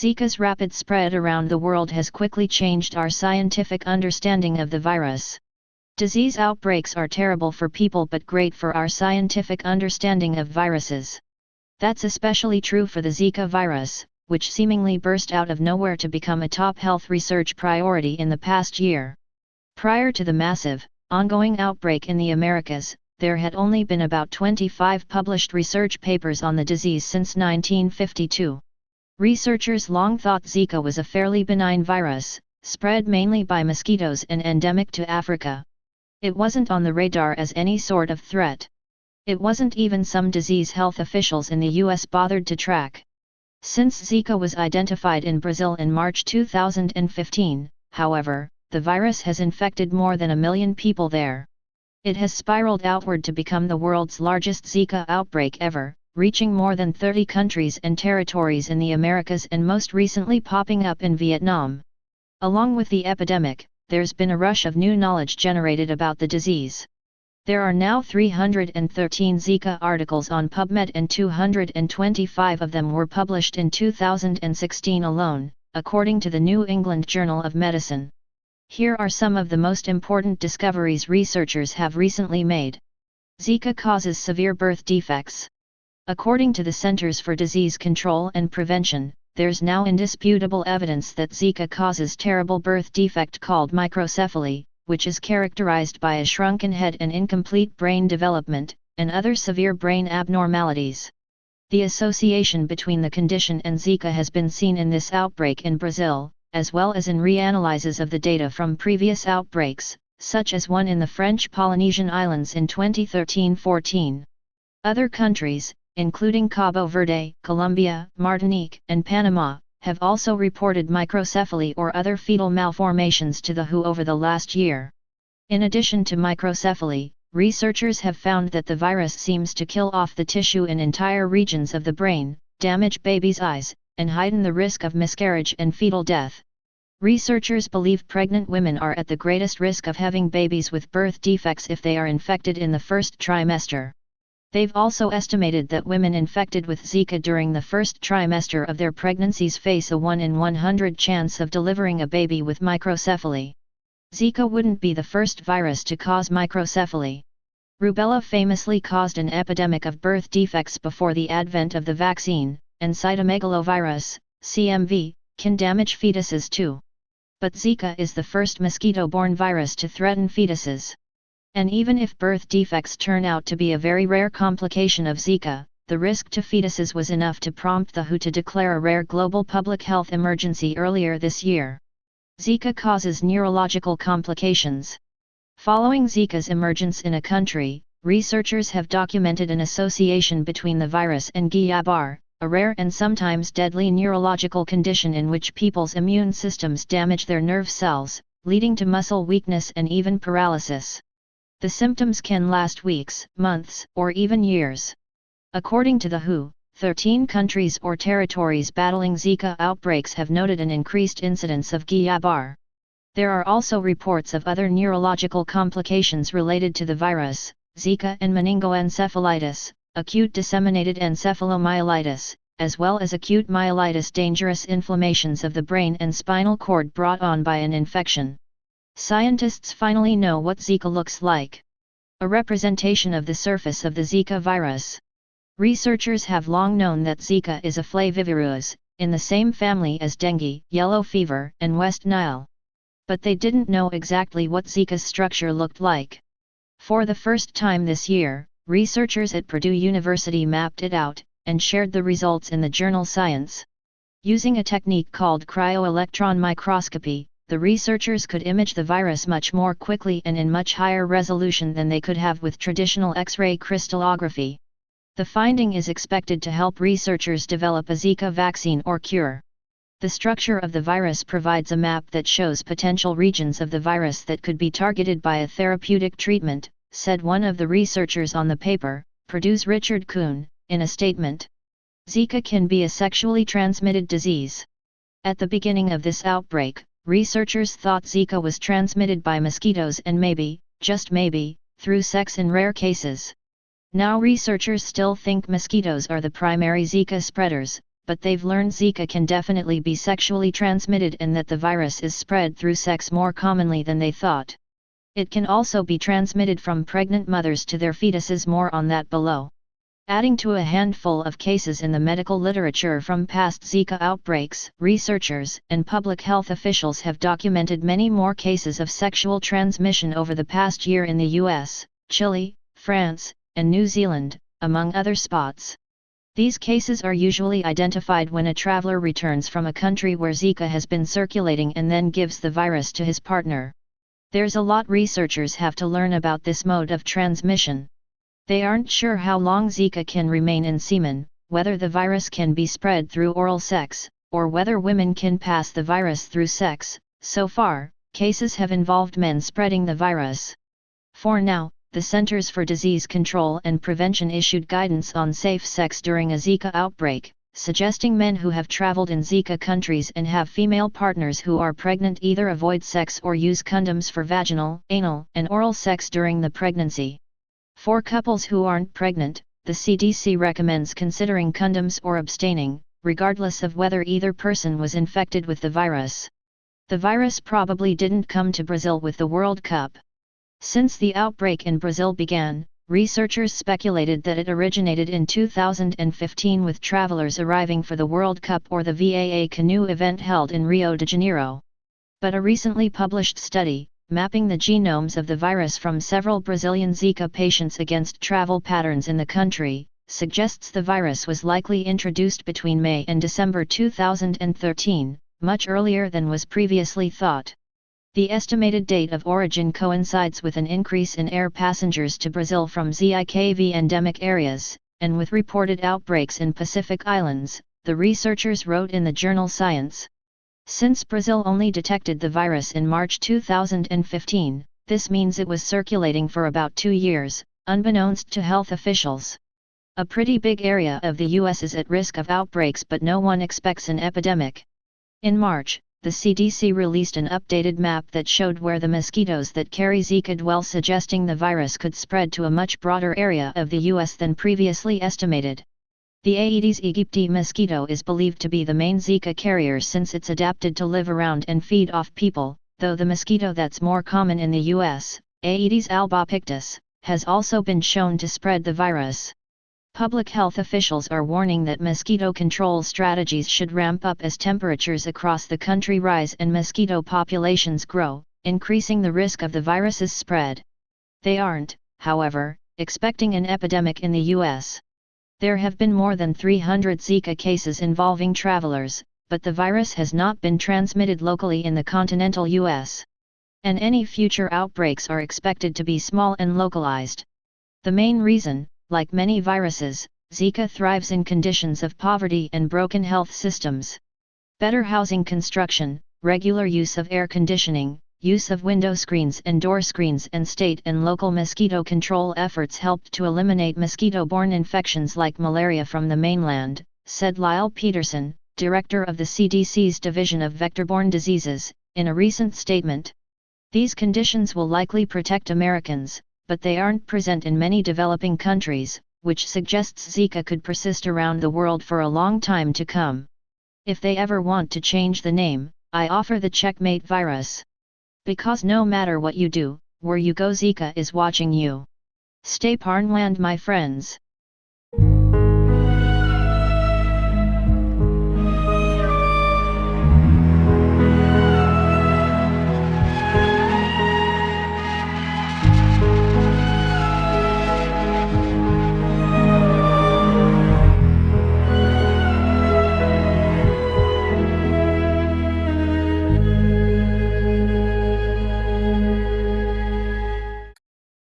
Zika's rapid spread around the world has quickly changed our scientific understanding of the virus. Disease outbreaks are terrible for people but great for our scientific understanding of viruses. That's especially true for the Zika virus, which seemingly burst out of nowhere to become a top health research priority in the past year. Prior to the massive, ongoing outbreak in the Americas, there had only been about 25 published research papers on the disease since 1952. Researchers long thought Zika was a fairly benign virus, spread mainly by mosquitoes and endemic to Africa. It wasn't on the radar as any sort of threat. It wasn't even some disease health officials in the US bothered to track. Since Zika was identified in Brazil in March 2015, however, the virus has infected more than 1 million people there. It has spiraled outward to become the world's largest Zika outbreak ever, reaching more than 30 countries and territories in the Americas and most recently popping up in Vietnam. Along with the epidemic, there's been a rush of new knowledge generated about the disease. There are now 313 Zika articles on PubMed and 225 of them were published in 2016 alone, according to the New England Journal of Medicine. Here are some of the most important discoveries researchers have recently made. Zika causes severe birth defects. According to the Centers for Disease Control and Prevention, there's now indisputable evidence that Zika causes terrible birth defect called microcephaly, which is characterized by a shrunken head and incomplete brain development, and other severe brain abnormalities. The association between the condition and Zika has been seen in this outbreak in Brazil, as well as in reanalyses of the data from previous outbreaks, such as one in the French Polynesian Islands in 2013-14. Other countries, including Cabo Verde, Colombia, Martinique, and Panama, have also reported microcephaly or other fetal malformations to the WHO over the last year. In addition to microcephaly, researchers have found that the virus seems to kill off the tissue in entire regions of the brain, damage babies' eyes, and heighten the risk of miscarriage and fetal death. Researchers believe pregnant women are at the greatest risk of having babies with birth defects if they are infected in the first trimester. They've also estimated that women infected with Zika during the first trimester of their pregnancies face a 1 in 100 chance of delivering a baby with microcephaly. Zika wouldn't be the first virus to cause microcephaly. Rubella famously caused an epidemic of birth defects before the advent of the vaccine, and cytomegalovirus, CMV, can damage fetuses too. But Zika is the first mosquito-borne virus to threaten fetuses. And even if birth defects turn out to be a very rare complication of Zika, the risk to fetuses was enough to prompt the WHO to declare a rare global public health emergency earlier this year. Zika causes neurological complications. Following Zika's emergence in a country, researchers have documented an association between the virus and Guillain-Barré, a rare and sometimes deadly neurological condition in which people's immune systems damage their nerve cells, leading to muscle weakness and even paralysis. The symptoms can last weeks, months, or even years. According to the WHO, 13 countries or territories battling Zika outbreaks have noted an increased incidence of Guillain-Barré. There are also reports of other neurological complications related to the virus, Zika and meningoencephalitis, acute disseminated encephalomyelitis, as well as acute myelitis, dangerous inflammations of the brain and spinal cord brought on by an infection. Scientists finally know what Zika looks like. A representation of the surface of the Zika virus. Researchers have long known that Zika is a flavivirus, in the same family as dengue, yellow fever, and West Nile. But they didn't know exactly what Zika's structure looked like. For the first time this year, researchers at Purdue University mapped it out, and shared the results in the journal Science. Using a technique called cryo-electron microscopy, the researchers could image the virus much more quickly and in much higher resolution than they could have with traditional X-ray crystallography. The finding is expected to help researchers develop a Zika vaccine or cure. The structure of the virus provides a map that shows potential regions of the virus that could be targeted by a therapeutic treatment, said one of the researchers on the paper, Purdue's Richard Kuhn, in a statement. Zika can be a sexually transmitted disease. At the beginning of this outbreak, researchers thought Zika was transmitted by mosquitoes and maybe, just maybe, through sex in rare cases. Now researchers still think mosquitoes are the primary Zika spreaders, but they've learned Zika can definitely be sexually transmitted and that the virus is spread through sex more commonly than they thought. It can also be transmitted from pregnant mothers to their fetuses. More on that below. Adding to a handful of cases in the medical literature from past Zika outbreaks, researchers and public health officials have documented many more cases of sexual transmission over the past year in the US, Chile, France, and New Zealand, among other spots. These cases are usually identified when a traveler returns from a country where Zika has been circulating and then gives the virus to his partner. There's a lot researchers have to learn about this mode of transmission. They aren't sure how long Zika can remain in semen, whether the virus can be spread through oral sex, or whether women can pass the virus through sex. So far, cases have involved men spreading the virus. For now, the Centers for Disease Control and Prevention issued guidance on safe sex during a Zika outbreak, suggesting men who have traveled in Zika countries and have female partners who are pregnant either avoid sex or use condoms for vaginal, anal, and oral sex during the pregnancy. For couples who aren't pregnant, the CDC recommends considering condoms or abstaining, regardless of whether either person was infected with the virus. The virus probably didn't come to Brazil with the World Cup. Since the outbreak in Brazil began, researchers speculated that it originated in 2015 with travelers arriving for the World Cup or the VAA canoe event held in Rio de Janeiro. But a recently published study, mapping the genomes of the virus from several Brazilian Zika patients against travel patterns in the country, suggests the virus was likely introduced between May and December 2013, much earlier than was previously thought. The estimated date of origin coincides with an increase in air passengers to Brazil from Zika endemic areas, and with reported outbreaks in Pacific Islands, the researchers wrote in the journal Science. Since Brazil only detected the virus in March 2015, this means it was circulating for about 2 years, unbeknownst to health officials. A pretty big area of the US is at risk of outbreaks, but no one expects an epidemic. In March, the CDC released an updated map that showed where the mosquitoes that carry Zika dwell, suggesting the virus could spread to a much broader area of the US than previously estimated. The Aedes aegypti mosquito is believed to be the main Zika carrier since it's adapted to live around and feed off people, though the mosquito that's more common in the US, Aedes albopictus, has also been shown to spread the virus. Public health officials are warning that mosquito control strategies should ramp up as temperatures across the country rise and mosquito populations grow, increasing the risk of the virus's spread. They aren't, however, expecting an epidemic in the US. There have been more than 300 Zika cases involving travelers, but the virus has not been transmitted locally in the continental US. And any future outbreaks are expected to be small and localized. The main reason, like many viruses, Zika thrives in conditions of poverty and broken health systems. Better housing construction, regular use of air conditioning, use of window screens and door screens, and state and local mosquito control efforts helped to eliminate mosquito-borne infections like malaria from the mainland, said Lyle Peterson, director of the CDC's Division of Vector-Borne Diseases, in a recent statement. These conditions will likely protect Americans, but they aren't present in many developing countries, which suggests Zika could persist around the world for a long time to come. If they ever want to change the name, I offer the checkmate virus. Because no matter what you do, where you go, Zika is watching you. Stay paranoid, my friends.